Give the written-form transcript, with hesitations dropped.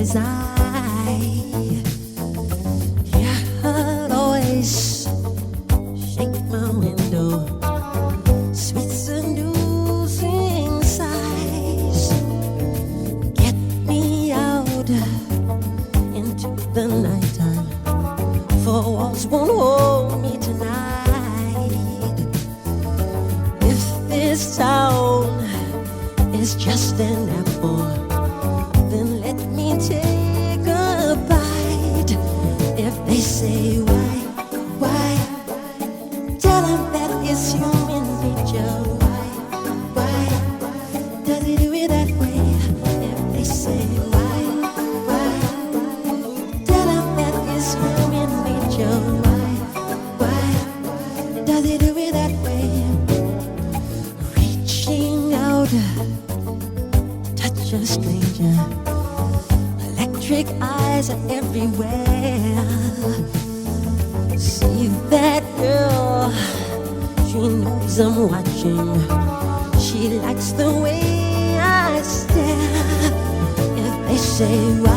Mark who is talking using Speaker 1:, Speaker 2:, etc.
Speaker 1: his eye. Yeah, I'd always shake my window, sweet seducing sighs, get me out into the nighttime, for walls won't hold me tonight. If this town is just an apple, then let me take a bite. If they say why, tell them that it's human nature. Why does he do it that way? If they say why, tell them that it's human nature. Why does he do it that way? Reaching out, touch a stranger. Electric eyes are everywhere. See that girl, she knows I'm watching. She likes the way I stare. If they say why,